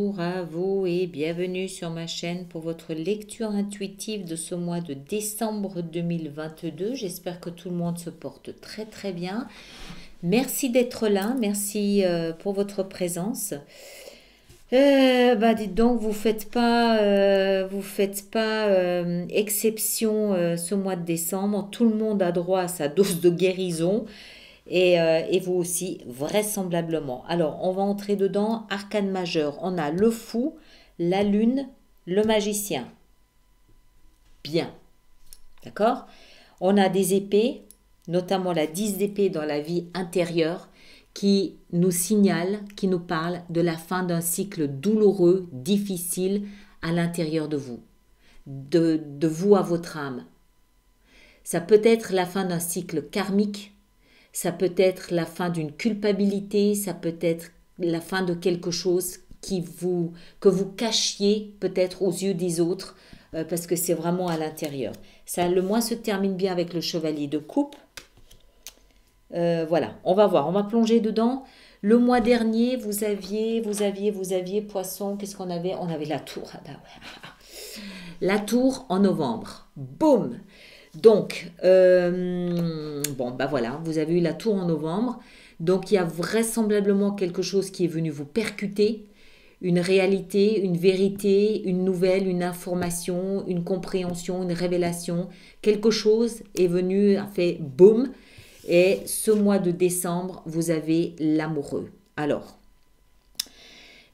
bonjour à vous et bienvenue sur ma chaîne pour votre lecture intuitive de ce mois de décembre 2022. J'espère que tout le monde se porte très très bien. Merci d'être là, merci pour votre présence. Dites donc, vous faites pas exception ce mois de décembre. Tout le monde a droit à sa dose de guérison. Et vous aussi, vraisemblablement. Alors, on va entrer dedans. Arcane majeur. On a le fou, la lune, le magicien. Bien. D'accord? On a des épées, notamment la 10 d'épée dans la vie intérieure, qui nous signale, qui nous parle de la fin d'un cycle douloureux, difficile à l'intérieur de vous. De vous à votre âme. Ça peut être la fin d'un cycle karmique. Ça peut être la fin d'une culpabilité, ça peut être la fin de quelque chose que vous cachiez peut-être aux yeux des autres parce que c'est vraiment à l'intérieur. Ça, le mois se termine bien avec le chevalier de coupe. Voilà, on va voir, on va plonger dedans. Le mois dernier, vous aviez poisson, qu'est-ce qu'on avait? On avait la tour. Ah bah ouais. La tour en novembre. Boum! Donc, voilà, vous avez eu la tour en novembre. Donc, il y a vraisemblablement quelque chose qui est venu vous percuter. Une réalité, une vérité, une nouvelle, une information, une compréhension, une révélation. Quelque chose est venu, a fait boum. Et ce mois de décembre, vous avez l'amoureux. Alors,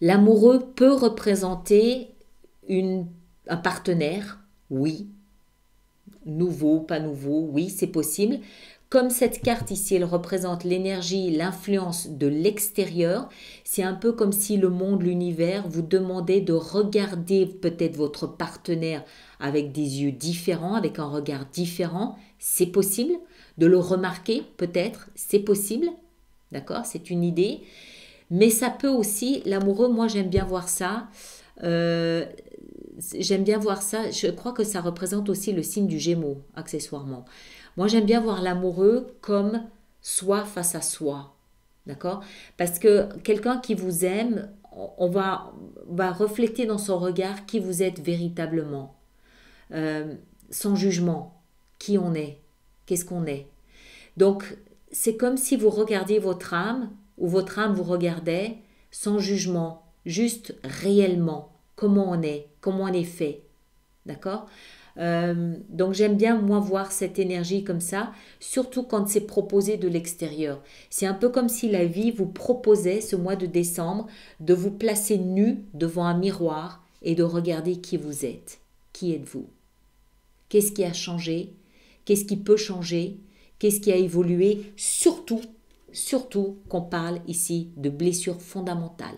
l'amoureux peut représenter un partenaire, oui. Nouveau, pas nouveau, oui, c'est possible. Comme cette carte ici, elle représente l'énergie, l'influence de l'extérieur, c'est un peu comme si le monde, l'univers vous demandait de regarder peut-être votre partenaire avec des yeux différents, avec un regard différent. C'est possible. De le remarquer, peut-être, c'est possible. D'accord? C'est une idée. Mais ça peut aussi, l'amoureux, moi j'aime bien voir ça. J'aime bien voir ça, je crois que ça représente aussi le signe du Gémeaux, accessoirement. Moi, j'aime bien voir l'amoureux comme soi face à soi, d'accord? Parce que quelqu'un qui vous aime, on va refléter dans son regard qui vous êtes véritablement, sans jugement, qui on est, qu'est-ce qu'on est. Donc, c'est comme si vous regardiez votre âme, ou votre âme vous regardait, sans jugement, juste réellement. Comment on est fait. D'accord? Donc j'aime bien moi voir cette énergie comme ça, surtout quand c'est proposé de l'extérieur. C'est un peu comme si la vie vous proposait ce mois de décembre de vous placer nu devant un miroir et de regarder qui vous êtes. Qui êtes-vous? Qu'est-ce qui a changé? Qu'est-ce qui peut changer? Qu'est-ce qui a évolué? Surtout qu'on parle ici de blessures fondamentales.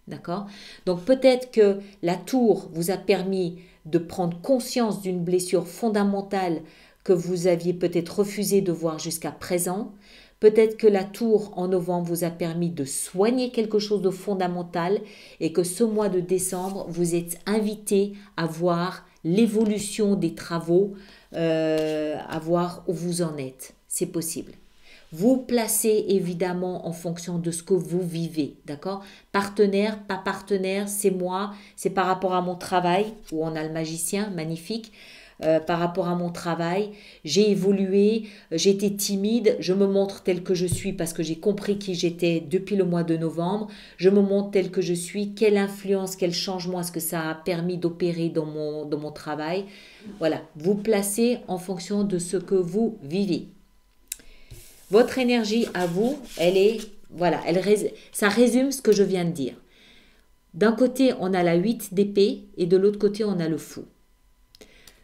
D'accord? Donc peut-être que la tour vous a permis de prendre conscience d'une blessure fondamentale que vous aviez peut-être refusé de voir jusqu'à présent. Peut-être que la tour en novembre vous a permis de soigner quelque chose de fondamental et que ce mois de décembre, vous êtes invité à voir l'évolution des travaux, à voir où vous en êtes. C'est possible. Vous placez évidemment en fonction de ce que vous vivez, d'accord? Partenaire, pas partenaire, c'est moi, c'est par rapport à mon travail, où on a le magicien, magnifique. Par rapport à mon travail, j'ai évolué, j'étais timide, je me montre tel que je suis parce que j'ai compris qui j'étais depuis le mois de novembre, je me montre tel que je suis, quelle influence, quel changement est-ce que ça a permis d'opérer dans mon travail. Voilà, vous placez en fonction de ce que vous vivez. Votre énergie à vous, elle est, voilà, ça résume ce que je viens de dire. D'un côté, on a la 8 d'épée et de l'autre côté, on a le fou.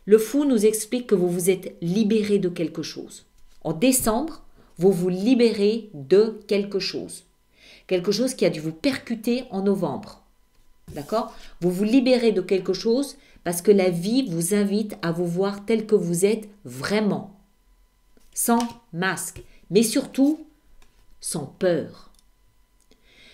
Le fou nous explique que vous vous êtes libéré de quelque chose. En décembre, vous vous libérez de quelque chose. Quelque chose qui a dû vous percuter en novembre. D'accord? Vous vous libérez de quelque chose parce que la vie vous invite à vous voir tel que vous êtes vraiment. Sans masque. Mais surtout, sans peur.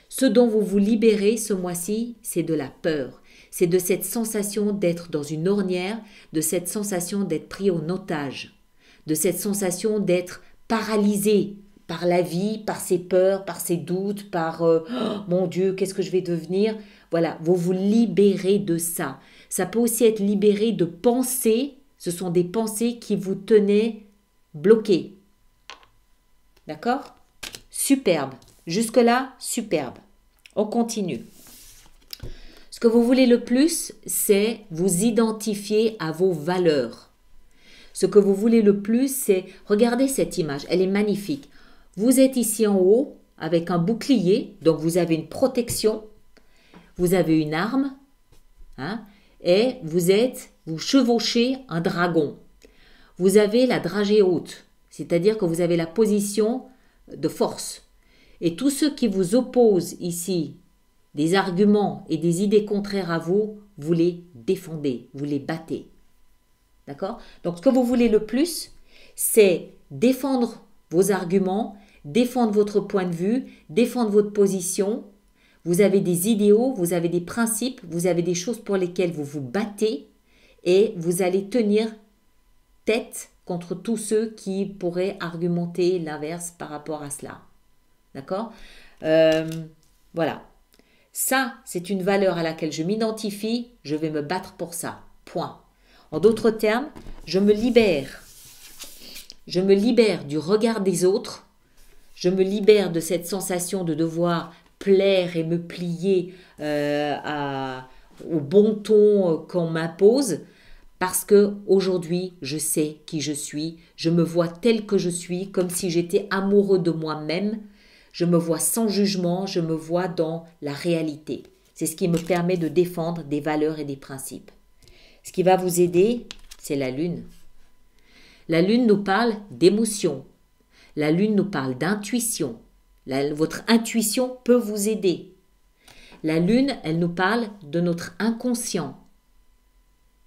Ce dont vous vous libérez ce mois-ci, c'est de la peur. C'est de cette sensation d'être dans une ornière, de cette sensation d'être pris en otage, de cette sensation d'être paralysé par la vie, par ses peurs, par ses doutes, par oh, mon Dieu, qu'est-ce que je vais devenir? Voilà, vous vous libérez de ça. Ça peut aussi être libéré de pensées, ce sont des pensées qui vous tenaient bloqués. D'accord? Superbe. Jusque-là, superbe. On continue. Ce que vous voulez le plus, c'est vous identifier à vos valeurs. Ce que vous voulez le plus, c'est... Regardez cette image, elle est magnifique. Vous êtes ici en haut avec un bouclier, donc vous avez une protection, vous avez une arme, hein, et vous chevauchez un dragon. Vous avez la dragée haute, c'est-à-dire que vous avez la position de force. Et tous ceux qui vous opposent ici, des arguments et des idées contraires à vous, vous les défendez, vous les battez. D'accord? Donc, ce que vous voulez le plus, c'est défendre vos arguments, défendre votre point de vue, défendre votre position. Vous avez des idéaux, vous avez des principes, vous avez des choses pour lesquelles vous vous battez et vous allez tenir tête contre tous ceux qui pourraient argumenter l'inverse par rapport à cela. D'accord? Voilà. Ça, c'est une valeur à laquelle je m'identifie, je vais me battre pour ça. Point. En d'autres termes, je me libère. Je me libère du regard des autres. Je me libère de cette sensation de devoir plaire et me plier au bon ton qu'on m'impose. Parce que aujourd'hui, je sais qui je suis. Je me vois tel que je suis, comme si j'étais amoureux de moi-même. Je me vois sans jugement, je me vois dans la réalité. C'est ce qui me permet de défendre des valeurs et des principes. Ce qui va vous aider, c'est la lune. La lune nous parle d'émotion. La lune nous parle d'intuition. Votre intuition peut vous aider. La lune, elle nous parle de notre inconscient.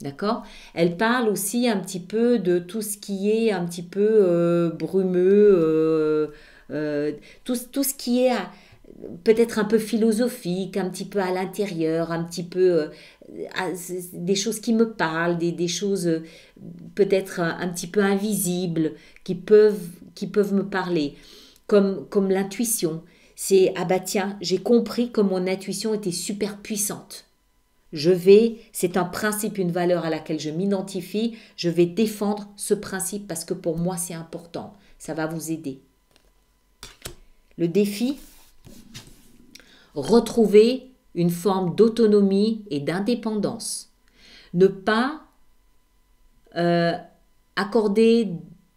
D'accord? Elle parle aussi un petit peu de tout ce qui est un petit peu brumeux, tout ce qui est peut-être un peu philosophique, un petit peu à l'intérieur, un petit peu des choses qui me parlent, des choses peut-être un petit peu invisibles qui peuvent me parler, comme l'intuition. C'est ah bah tiens, j'ai compris que mon intuition était super puissante. C'est un principe, une valeur à laquelle je m'identifie, je vais défendre ce principe parce que pour moi c'est important, ça va vous aider. Le défi, retrouver une forme d'autonomie et d'indépendance. Ne pas accorder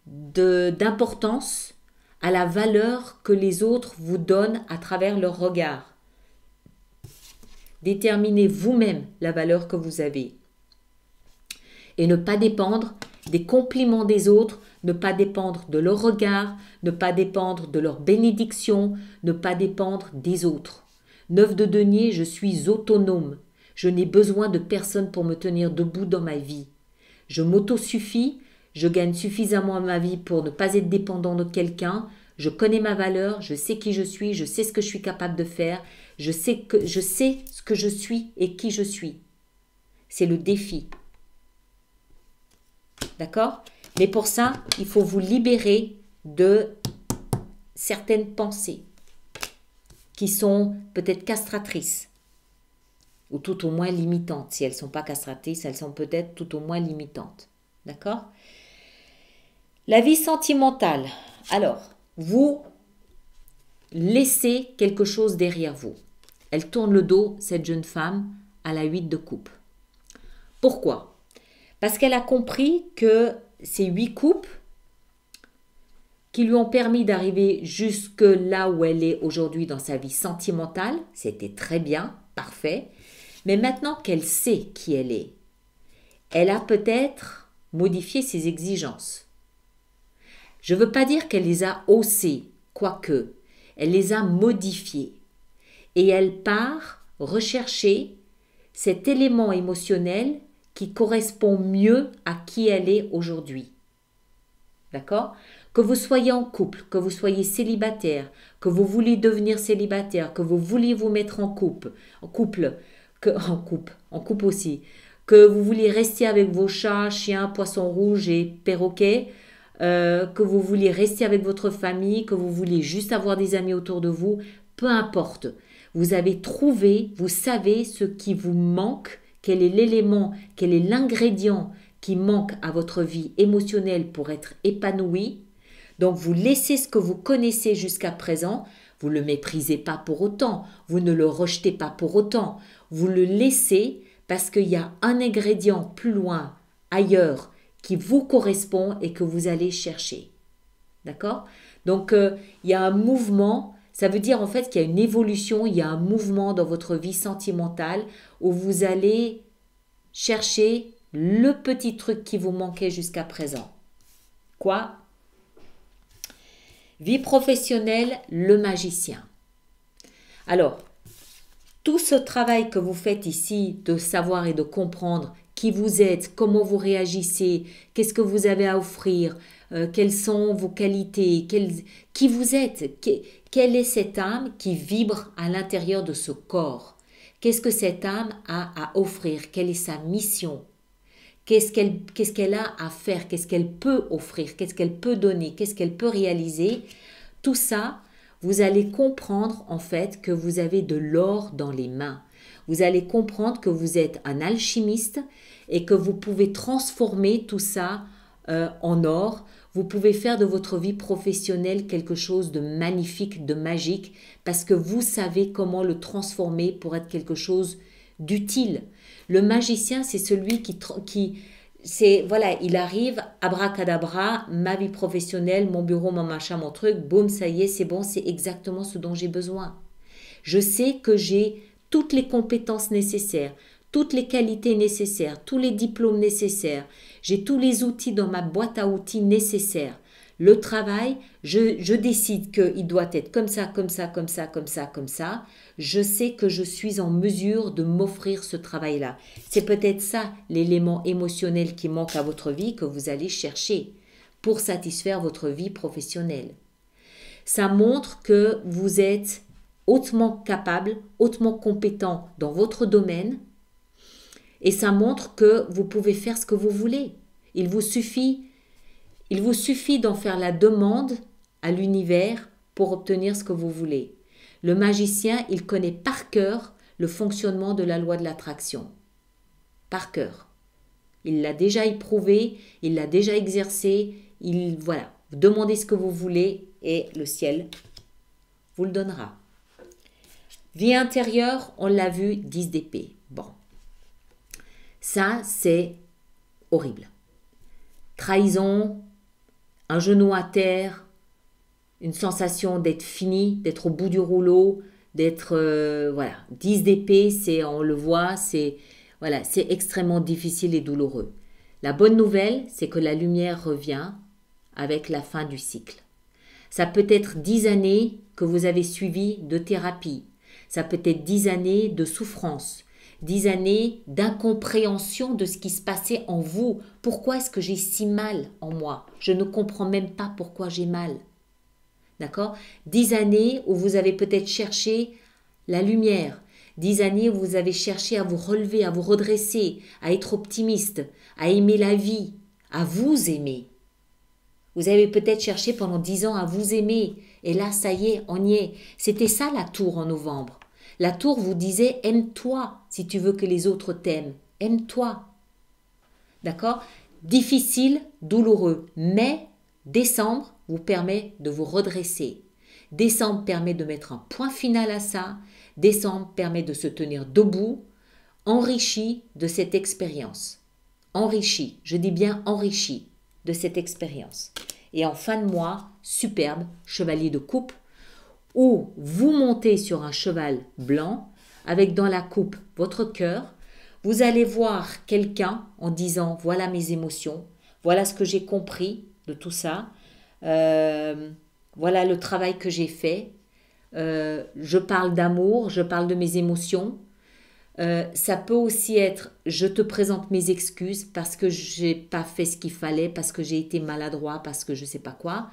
d'importance à la valeur que les autres vous donnent à travers leur regard. Déterminez vous-même la valeur que vous avez. Et ne pas dépendre des compliments des autres, ne pas dépendre de leur regard, ne pas dépendre de leur bénédiction, ne pas dépendre des autres. 9 de denier, je suis autonome. Je n'ai besoin de personne pour me tenir debout dans ma vie. Je m'autosuffis, je gagne suffisamment à ma vie pour ne pas être dépendant de quelqu'un. Je connais ma valeur, je sais qui je suis, je sais ce que je suis capable de faire, je sais ce que je suis et qui je suis. C'est le défi. D'accord? Mais pour ça, il faut vous libérer de certaines pensées qui sont peut-être castratrices ou tout au moins limitantes. Si elles ne sont pas castratrices, elles sont peut-être tout au moins limitantes. D'accord? La vie sentimentale. Alors, vous laissez quelque chose derrière vous. Elle tourne le dos, cette jeune femme, à la 8 de coupe. Pourquoi? Parce qu'elle a compris que ces 8 coupes qui lui ont permis d'arriver jusque là où elle est aujourd'hui dans sa vie sentimentale, c'était très bien, parfait. Mais maintenant qu'elle sait qui elle est, elle a peut-être modifié ses exigences. Je ne veux pas dire qu'elle les a haussées, quoique, elle les a modifiées. Et elle part rechercher cet élément émotionnel qui correspond mieux à qui elle est aujourd'hui. D'accord? Que vous soyez en couple, que vous soyez célibataire, que vous voulez devenir célibataire, que vous voulez vous mettre en couple aussi, que vous voulez rester avec vos chats, chiens, poissons rouges et perroquets, que vous voulez rester avec votre famille, que vous voulez juste avoir des amis autour de vous, peu importe. Vous avez trouvé, vous savez ce qui vous manque, quel est l'élément, quel est l'ingrédient qui manque à votre vie émotionnelle pour être épanoui. Donc vous laissez ce que vous connaissez jusqu'à présent, vous ne le méprisez pas pour autant, vous ne le rejetez pas pour autant, vous le laissez parce qu'il y a un ingrédient plus loin, ailleurs, qui vous correspond et que vous allez chercher. D'accord? Donc il y a un mouvement, ça veut dire en fait qu'il y a une évolution, il y a un mouvement dans votre vie sentimentale où vous allez chercher le petit truc qui vous manquait jusqu'à présent. Quoi? Vie professionnelle, le magicien. Alors, tout ce travail que vous faites ici de savoir et de comprendre qui vous êtes, comment vous réagissez, qu'est-ce que vous avez à offrir, quelles sont vos qualités, qui vous êtes, quelle est cette âme qui vibre à l'intérieur de ce corps. Qu'est-ce que cette âme a à offrir, quelle est sa mission, qu'est-ce qu'elle a à faire, qu'est-ce qu'elle peut offrir, qu'est-ce qu'elle peut donner, qu'est-ce qu'elle peut réaliser. Tout ça, vous allez comprendre en fait que vous avez de l'or dans les mains. Vous allez comprendre que vous êtes un alchimiste et que vous pouvez transformer tout ça en or. Vous pouvez faire de votre vie professionnelle quelque chose de magnifique, de magique, parce que vous savez comment le transformer pour être quelque chose d'utile. Le magicien, c'est celui il arrive, abracadabra, ma vie professionnelle, mon bureau, mon machin, mon truc, boum, ça y est, c'est bon, c'est exactement ce dont j'ai besoin. Je sais que j'ai toutes les compétences nécessaires, toutes les qualités nécessaires, tous les diplômes nécessaires. J'ai tous les outils dans ma boîte à outils nécessaires. Le travail, je décide qu'il doit être comme ça, comme ça, comme ça, comme ça, comme ça. Je sais que je suis en mesure de m'offrir ce travail-là. C'est peut-être ça l'élément émotionnel qui manque à votre vie que vous allez chercher pour satisfaire votre vie professionnelle. Ça montre que vous êtes hautement capable, hautement compétent dans votre domaine et ça montre que vous pouvez faire ce que vous voulez. Il vous suffit d'en faire la demande à l'univers pour obtenir ce que vous voulez. Le magicien, il connaît par cœur le fonctionnement de la loi de l'attraction. Par cœur. Il l'a déjà éprouvé, il l'a déjà exercé. Voilà, vous demandez ce que vous voulez et le ciel vous le donnera. Vie intérieure, on l'a vu, 10 d'épée. Bon. Ça, c'est horrible. Trahison, un genou à terre, une sensation d'être fini, d'être au bout du rouleau, d'être, 10 d'épée, on le voit, c'est extrêmement difficile et douloureux. La bonne nouvelle, c'est que la lumière revient avec la fin du cycle. Ça peut être 10 années que vous avez suivi de thérapie. Ça peut être 10 années de souffrance. 10 années d'incompréhension de ce qui se passait en vous. Pourquoi est-ce que j'ai si mal en moi? Je ne comprends même pas pourquoi j'ai mal. D'accord? 10 années où vous avez peut-être cherché la lumière. 10 années où vous avez cherché à vous relever, à vous redresser, à être optimiste, à aimer la vie, à vous aimer. Vous avez peut-être cherché pendant 10 ans à vous aimer. Et là, ça y est, on y est. C'était ça la tour en novembre. La tour vous disait « aime-toi si tu veux que les autres t'aiment. Aime-toi. » D'accord? Difficile, douloureux. Mais décembre vous permet de vous redresser. Décembre permet de mettre un point final à ça. Décembre permet de se tenir debout, enrichi de cette expérience. Enrichi, je dis bien enrichi de cette expérience. Et en fin de mois, superbe, chevalier de coupe, où vous montez sur un cheval blanc, avec dans la coupe votre cœur, vous allez voir quelqu'un en disant « voilà mes émotions, voilà ce que j'ai compris de tout ça, voilà le travail que j'ai fait, je parle d'amour, je parle de mes émotions ». Ça peut aussi être « je te présente mes excuses parce que j'ai pas fait ce qu'il fallait, parce que j'ai été maladroit, parce que je sais pas quoi ».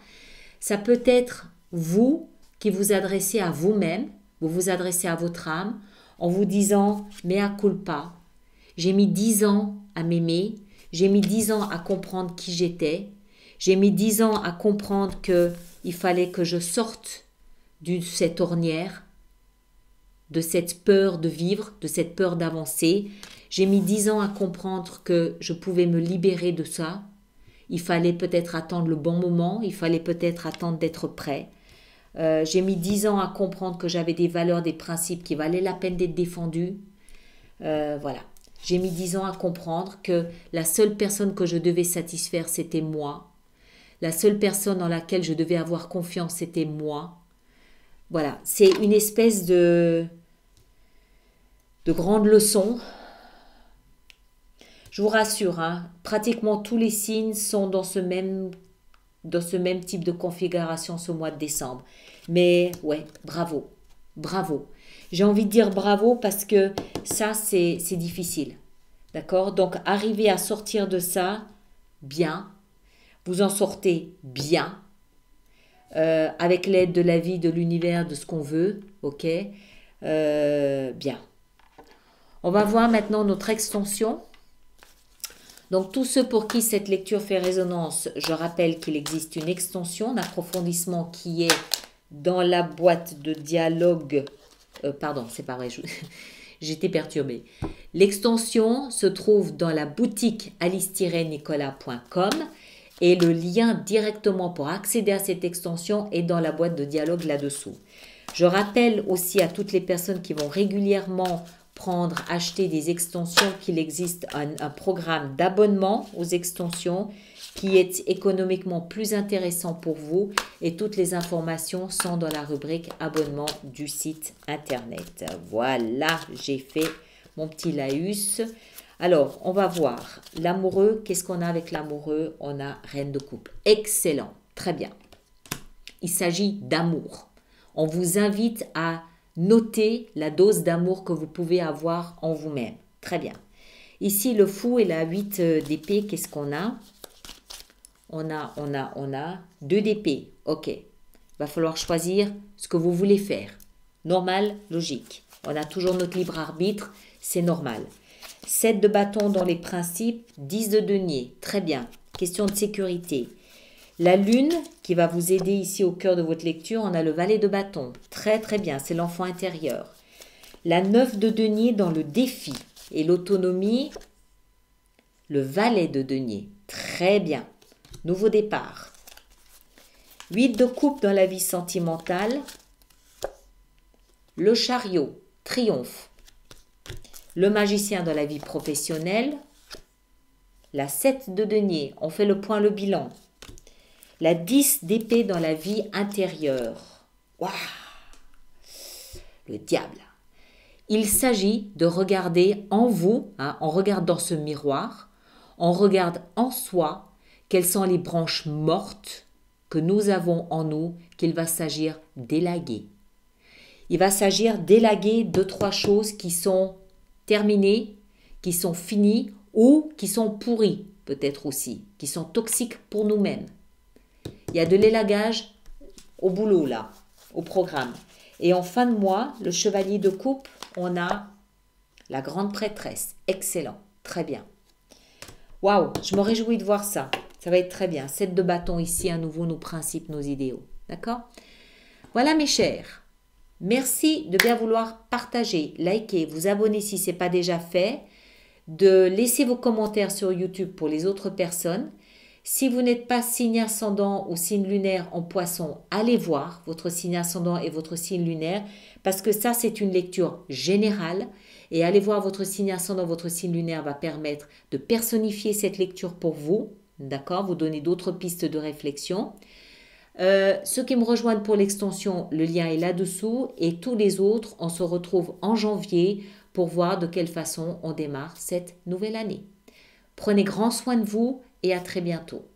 Ça peut être vous qui vous adressez à vous-même, vous vous adressez à votre âme en vous disant « mea culpa ». J'ai mis 10 ans à m'aimer, j'ai mis 10 ans à comprendre qui j'étais, J'ai mis 10 ans à comprendre qu'il fallait que je sorte de cette ornière, de cette peur de vivre, de cette peur d'avancer. J'ai mis 10 ans à comprendre que je pouvais me libérer de ça. Il fallait peut-être attendre le bon moment, il fallait peut-être attendre d'être prêt. J'ai mis 10 ans à comprendre que j'avais des valeurs, des principes qui valaient la peine d'être défendus. Voilà. J'ai mis 10 ans à comprendre que la seule personne que je devais satisfaire, c'était moi. La seule personne en laquelle je devais avoir confiance, c'était moi. Voilà. C'est une espèce de grande leçon. Je vous rassure, hein, pratiquement tous les signes sont dans ce même type de configuration ce mois de décembre. Mais ouais, bravo, bravo. J'ai envie de dire bravo parce que ça, c'est difficile. D'accord? Donc, arriver à sortir de ça, bien. Vous en sortez bien. Avec l'aide de la vie, de l'univers, de ce qu'on veut. Ok? Bien. On va voir maintenant notre extension. Donc, tous ceux pour qui cette lecture fait résonance, je rappelle qu'il existe une extension d'approfondissement qui est dans la boîte de dialogue. Pardon, c'est pas vrai, j'étais perturbée. L'extension se trouve dans la boutique alice-nicolas.com et le lien directement pour accéder à cette extension est dans la boîte de dialogue là-dessous. Je rappelle aussi à toutes les personnes qui vont régulièrement acheter des extensions qu'il existe un programme d'abonnement aux extensions qui est économiquement plus intéressant pour vous et toutes les informations sont dans la rubrique abonnement du site internet. Voilà, j'ai fait mon petit laïus. Alors, on va voir l'amoureux. Qu'est-ce qu'on a avec l'amoureux? On a Reine de coupe. Excellent, très bien. Il s'agit d'amour. On vous invite à noter la dose d'amour que vous pouvez avoir en vous-même. Très bien. Ici, le fou et la 8 d'épée, qu'est-ce qu'on a? On a 2 d'épée. Ok. Il va falloir choisir ce que vous voulez faire. Normal, logique. On a toujours notre libre arbitre, c'est normal. 7 de bâton dans les principes, 10 de denier. Très bien. Question de sécurité. La lune qui va vous aider ici au cœur de votre lecture, on a le valet de bâton. Très très bien, c'est l'enfant intérieur. La 9 de denier dans le défi et l'autonomie, le valet de denier. Très bien. Nouveau départ. 8 de coupe dans la vie sentimentale. Le chariot, triomphe. Le magicien dans la vie professionnelle. La 7 de denier, on fait le point, le bilan. La 10 d'épée dans la vie intérieure. Waouh! Le diable. Il s'agit de regarder en vous, hein, on regarde dans ce miroir, on regarde en soi quelles sont les branches mortes que nous avons en nous qu'il va s'agir d'élaguer. Il va s'agir d'élaguer 2-3 choses qui sont terminées, qui sont finies ou qui sont pourries peut-être aussi, qui sont toxiques pour nous-mêmes. Il y a de l'élagage au boulot là, au programme. Et en fin de mois, le chevalier de coupe, on a la grande prêtresse. Excellent, très bien. Waouh, je me réjouis de voir ça. Ça va être très bien. 7 de bâton ici, à nouveau, nos principes, nos idéaux. D'accord? Voilà mes chers. Merci de bien vouloir partager, liker, vous abonner si ce n'est pas déjà fait, de laisser vos commentaires sur YouTube pour les autres personnes. Si vous n'êtes pas signe ascendant ou signe lunaire en poisson, allez voir votre signe ascendant et votre signe lunaire parce que ça, c'est une lecture générale et aller voir votre signe ascendant, votre signe lunaire va permettre de personnifier cette lecture pour vous, d'accord? Vous donner d'autres pistes de réflexion. Ceux qui me rejoignent pour l'extension, le lien est là-dessous et tous les autres, on se retrouve en janvier pour voir de quelle façon on démarre cette nouvelle année. Prenez grand soin de vous et à très bientôt.